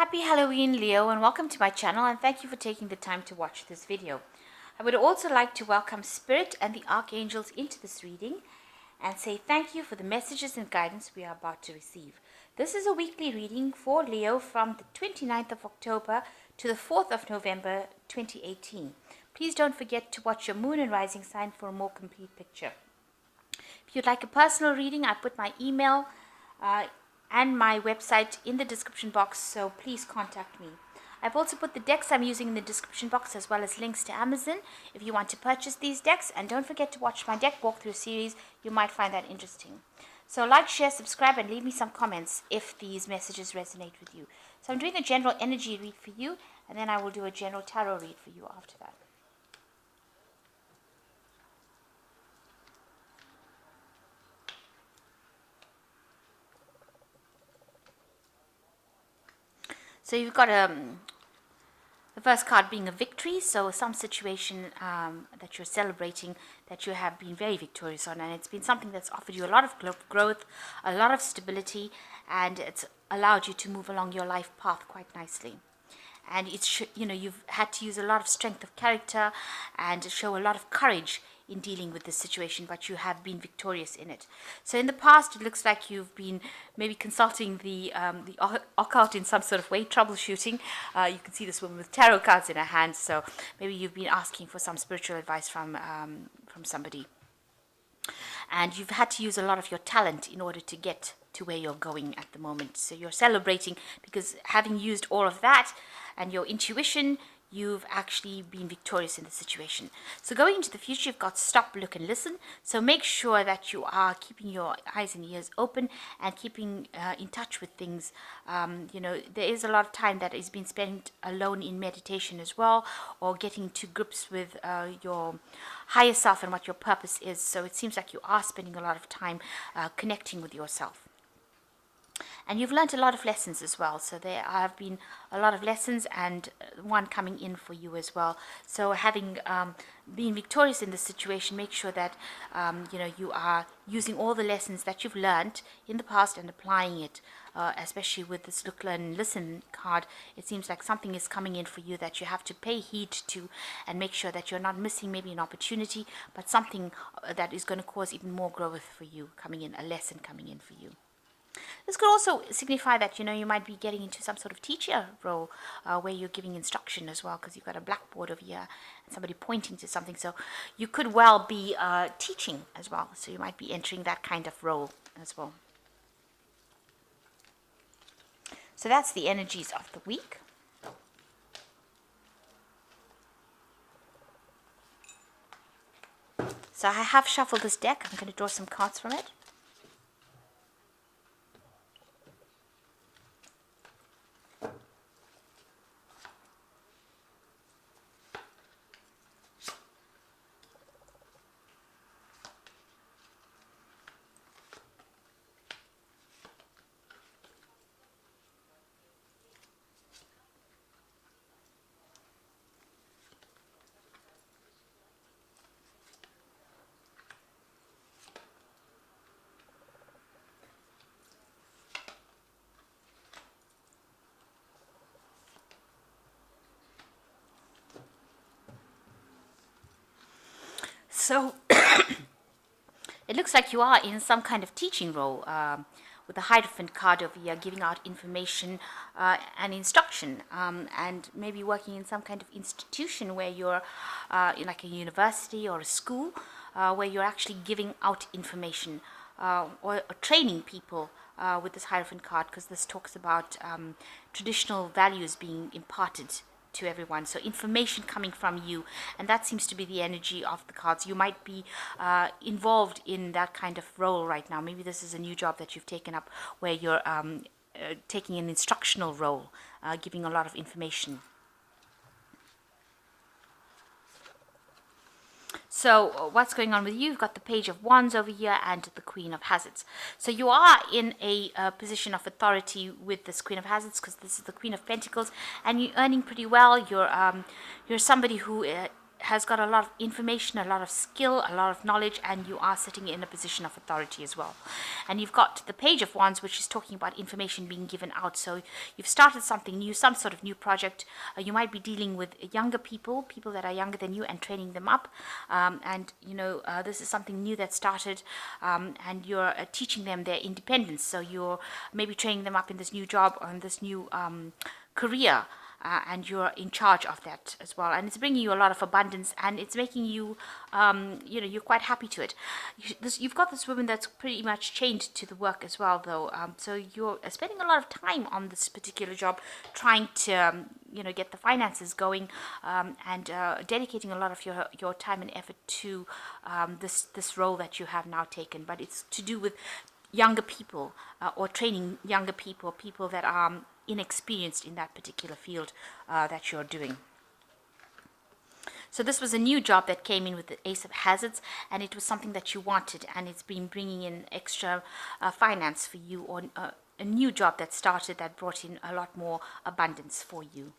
Happy Halloween, Leo, and welcome to my channel, and thank you for taking the time to watch this video. I would also like to welcome Spirit and the Archangels into this reading and say thank you for the messages and guidance we are about to receive. This is a weekly reading for Leo from the 29th of October to the 4th of November 2018. Please don't forget to watch your moon and rising sign for a more complete picture. If you'd like a personal reading, I put my email and my website in the description box, so please contact me. I've also put the decks I'm using in the description box as well as links to Amazon if you want to purchase these decks, and don't forget to watch my deck walkthrough series. You might find that interesting. So like, share, subscribe, and leave me some comments if these messages resonate with you. So I'm doing a general energy read for you, and then I will do a general tarot read for you after that. So you've got the first card being a victory, so some situation that you're celebrating that you have been very victorious on, and it's been something that's offered you a lot of growth, a lot of stability, and it's allowed you to move along your life path quite nicely. And it's you've had to use a lot of strength of character and show a lot of courage in dealing with this situation, but you have been victorious in it. So in the past, it looks like you've been maybe consulting the occult in some sort of way, troubleshooting. You can see this woman with tarot cards in her hand, so maybe you've been asking for some spiritual advice from somebody. And you've had to use a lot of your talent in order to get to where you're going at the moment. So you're celebrating because having used all of that and your intuition, you've actually been victorious in the situation. So going into the future, you've got stop, look, and listen. So make sure that you are keeping your eyes and ears open and keeping in touch with things. There is a lot of time that is being spent alone in meditation as well, or getting to grips with your higher self and what your purpose is. So it seems like you are spending a lot of time connecting with yourself. And you've learned a lot of lessons as well. So there have been a lot of lessons and one coming in for you as well. So having been victorious in this situation, make sure that you are using all the lessons that you've learned in the past and applying it, especially with this look, learn, and listen card. It seems like something is coming in for you that you have to pay heed to and make sure that you're not missing maybe an opportunity, but something that is going to cause even more growth for you coming in, a lesson coming in for you. This could also signify that you might be getting into some sort of teacher role where you're giving instruction as well, because you've got a blackboard over here and somebody pointing to something. So you could well be teaching as well. So you might be entering that kind of role as well. So that's the energies of the week. So I have shuffled this deck. I'm going to draw some cards from it. So it looks like you are in some kind of teaching role with the Hierophant card over here, giving out information and instruction, and maybe working in some kind of institution where you're in like a university or a school where you're actually giving out information or training people with this Hierophant card, because this talks about traditional values being imparted to everyone. So information coming from you, and that seems to be the energy of the cards. You might be involved in that kind of role right now. Maybe this is a new job that you've taken up where you're taking an instructional role, giving a lot of information. So what's going on with you? You've got the Page of Wands over here and the Queen of Hazards. So you are in a position of authority with this Queen of Hazards, because this is the Queen of Pentacles, and you're earning pretty well. You're somebody who has got a lot of information, a lot of skill, a lot of knowledge, and you are sitting in a position of authority as well. And you've got the Page of Wands, which is talking about information being given out. So you've started something new, some sort of new project. You might be dealing with younger people, people that are younger than you, and training them up. And this is something new that started, and you're teaching them their independence. So you're maybe training them up in this new job or in this new career, and you're in charge of that as well. And it's bringing you a lot of abundance, and it's making you, you're quite happy to it. You've got this woman that's pretty much chained to the work as well, though. So you're spending a lot of time on this particular job, trying to, get the finances going, and dedicating a lot of your time and effort to this role that you have now taken. But it's to do with younger people, or training younger people, people that are inexperienced in that particular field that you're doing. So this was a new job that came in with the Ace of Hazards, and it was something that you wanted, and it's been bringing in extra finance for you, or a new job that started that brought in a lot more abundance for you.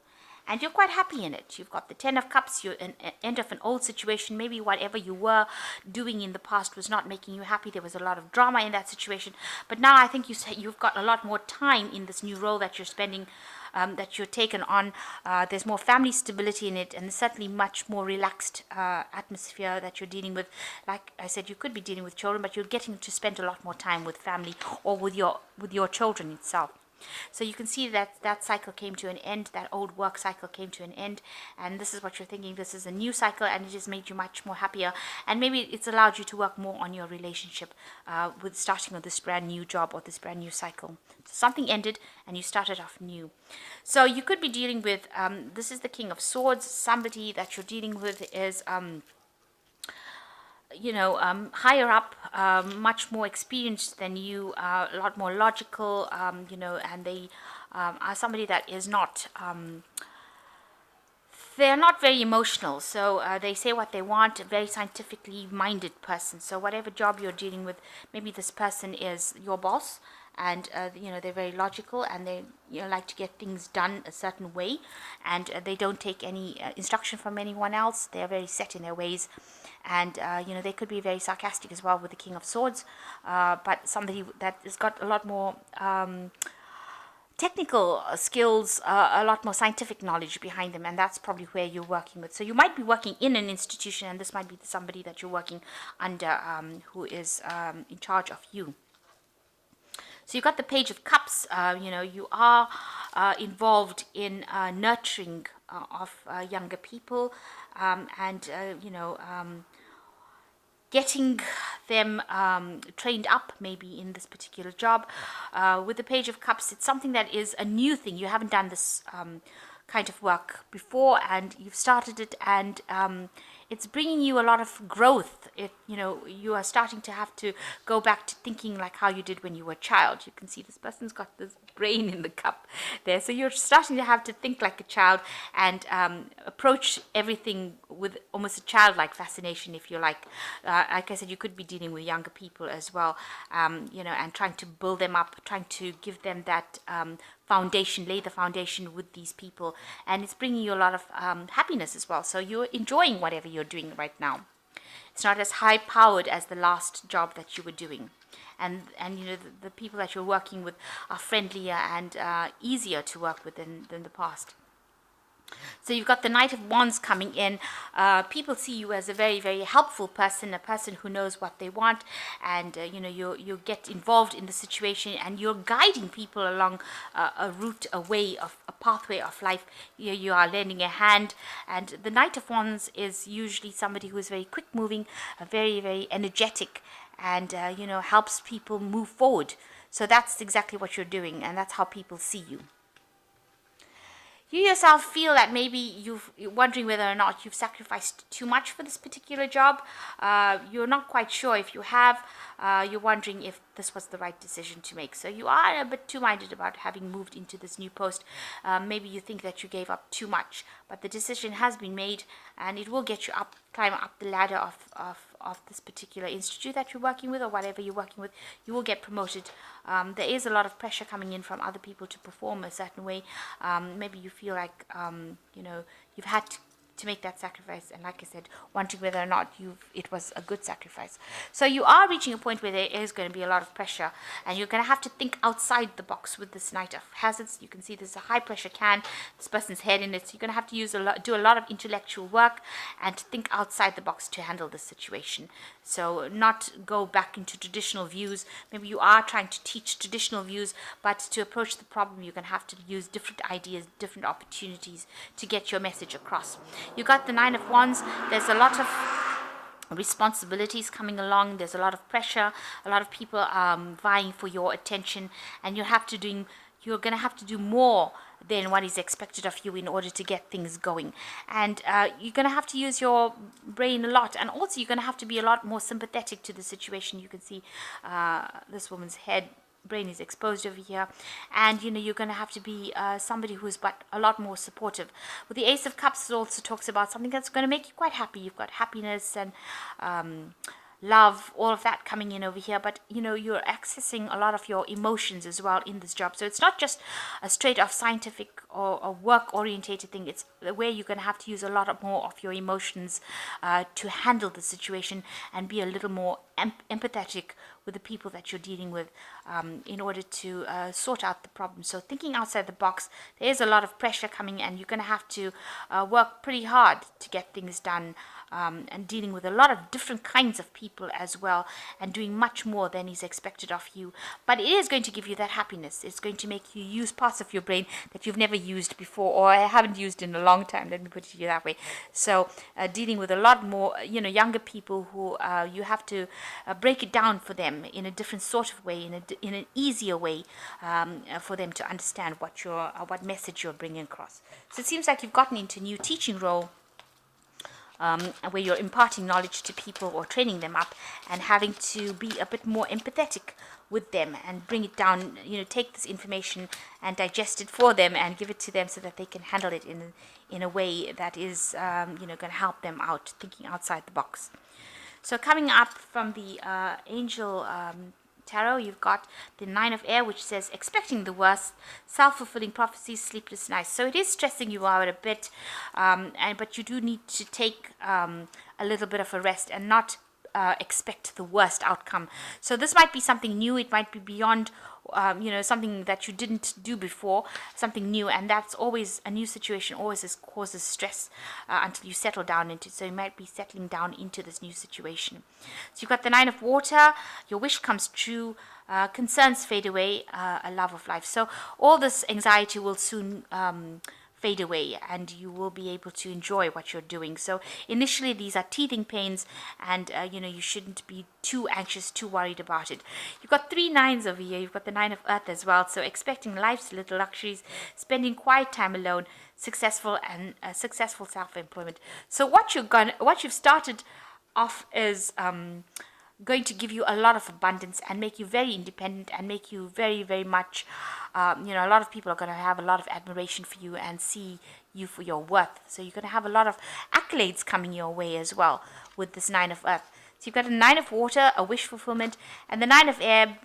And you're quite happy in it. You've got the Ten of Cups. You're an end of an old situation. Maybe whatever you were doing in the past was not making you happy. There was a lot of drama in that situation. But now I think you've got a lot more time in this new role that you're spending, that you're taken on. There's more family stability in it, and certainly much more relaxed atmosphere that you're dealing with. Like I said, you could be dealing with children, but you're getting to spend a lot more time with family, or with your children itself. So you can see that cycle came to an end, that old work cycle came to an end, and this is what you're thinking. This is a new cycle, and it has made you much more happier, and maybe it's allowed you to work more on your relationship with starting on this brand new job or this brand new cycle. So something ended, and you started off new. So you could be dealing with, this is the King of Swords. Somebody that you're dealing with is higher up, much more experienced than you, a lot more logical, and they are somebody that is not, they're not very emotional. So they say what they want, a very scientifically minded person. So whatever job you're dealing with, maybe this person is your boss, and they're very logical, and they like to get things done a certain way, and they don't take any instruction from anyone else. They're very set in their ways, and they could be very sarcastic as well with the King of Swords, but somebody that has got a lot more technical skills, a lot more scientific knowledge behind them, and that's probably where you're working with. So you might be working in an institution, and this might be somebody that you're working under, who is in charge of you. So you've got the Page of Cups. You are involved in nurturing of younger people, and getting them trained up maybe in this particular job. With the Page of Cups, it's something that is a new thing. You haven't done this kind of work before, and you've started it, and it's bringing you a lot of growth. You are starting to have to go back to thinking like how you did when you were a child. You can see this person's got this brain in the cup there. So you're starting to have to think like a child, and approach everything with almost a childlike fascination, if you like. Like I said, you could be dealing with younger people as well, and trying to build them up, trying to give them that foundation, lay the foundation with these people, and it's bringing you a lot of happiness as well. So you're enjoying whatever you're doing right now. It's not as high powered as the last job that you were doing, and the people that you're working with are friendlier and easier to work with than the past. So you've got the Knight of Wands coming in. People see you as a very, very helpful person, a person who knows what they want, and you get involved in the situation, and you're guiding people along a route, a way of a pathway of life. You are lending a hand, and the Knight of Wands is usually somebody who is very quick moving, very, very energetic, and helps people move forward. So that's exactly what you're doing, and that's how people see you. You yourself feel that maybe you're wondering whether or not you've sacrificed too much for this particular job. You're not quite sure if you have. You're wondering if this was the right decision to make. So you are a bit two-minded about having moved into this new post. Maybe you think that you gave up too much, but the decision has been made, and it will get you climb up the ladder of this particular institute that you're working with, or whatever you're working with. You will get promoted. There is a lot of pressure coming in from other people to perform a certain way. Maybe you feel like you've had to make that sacrifice, and like I said, wondering whether or not it was a good sacrifice. So you are reaching a point where there is going to be a lot of pressure, and you're going to have to think outside the box with this Knight of Hazards. You can see there's a high pressure can, this person's head in it, so you're going to have to do a lot of intellectual work and to think outside the box to handle this situation. So not go back into traditional views. Maybe you are trying to teach traditional views, but to approach the problem, you're going to have to use different ideas, different opportunities to get your message across. You got the Nine of Wands. There's a lot of responsibilities coming along. There's a lot of pressure, a lot of people vying for your attention, and you're going to have to do more than what is expected of you in order to get things going. And you're going to have to use your brain a lot, and also you're going to have to be a lot more sympathetic to the situation. You can see this woman's brain is exposed over here, and you're going to have to be somebody who's but a lot more supportive. With the Ace of Cups, it also talks about something that's going to make you quite happy. You've got happiness and love, all of that coming in over here, but you're accessing a lot of your emotions as well in this job. So it's not just a straight off scientific or a work orientated thing. It's where you're going to have to use a lot more of your emotions to handle the situation and be a little more empathetic with the people that you're dealing with in order to sort out the problem. So thinking outside the box, there is a lot of pressure coming, and you're going to have to work pretty hard to get things done, and dealing with a lot of different kinds of people as well, and doing much more than is expected of you. But it is going to give you that happiness. It's going to make you use parts of your brain that you've never used before, or haven't used in a long time, let me put it that way. So dealing with a lot more younger people who you have to break it down for them in a different sort of way, in an easier way, for them to understand what message you're bringing across. So it seems like you've gotten into a new teaching role, where you're imparting knowledge to people or training them up, and having to be a bit more empathetic with them and bring it down, take this information and digest it for them and give it to them so that they can handle it in a way that is going to help them out, thinking outside the box. So coming up from the Angel Tarot, you've got the Nine of Air, which says expecting the worst, self-fulfilling prophecies, sleepless nights. So it is stressing you out a bit, but you do need to take a little bit of a rest and not expect the worst outcome. So this might be something new. It might be beyond something that you didn't do before, something new, and that's always a new situation, always causes stress until you settle down into it. So you might be settling down into this new situation. So you've got the Nine of Water, your wish comes true, concerns fade away, a love of life. So all this anxiety will soon fade away, and you will be able to enjoy what you're doing. So initially these are teething pains, and you shouldn't be too anxious, too worried about it. You've got 3 nines over here. You've got the Nine of Earth as well. So expecting life's little luxuries, spending quiet time alone, successful self-employment. So what you've started off is going to give you a lot of abundance and make you very independent and make you very, very much, a lot of people are going to have a lot of admiration for you and see you for your worth. So you're going to have a lot of accolades coming your way as well with this Nine of Earth. So you've got a Nine of Water, a wish fulfillment, and the Nine of Air,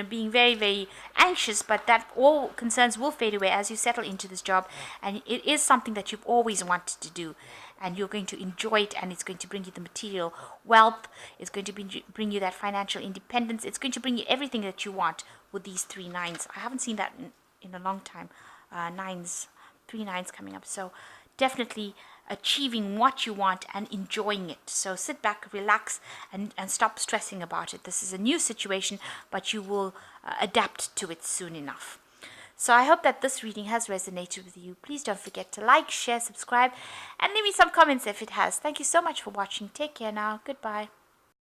being very, very anxious, but that all concerns will fade away as you settle into this job. And it is something that you've always wanted to do, and you're going to enjoy it, and it's going to bring you the material wealth. It's going to bring you that financial independence. It's going to bring you everything that you want with these 3 nines. I haven't seen that in a long time. 3 nines coming up. So definitely achieving what you want and enjoying it. So sit back, relax, and stop stressing about it. This is a new situation, but you will adapt to it soon enough. So I hope that this reading has resonated with you. Please don't forget to like, share, subscribe, and leave me some comments if it has. Thank you so much for watching. Take care now. Goodbye.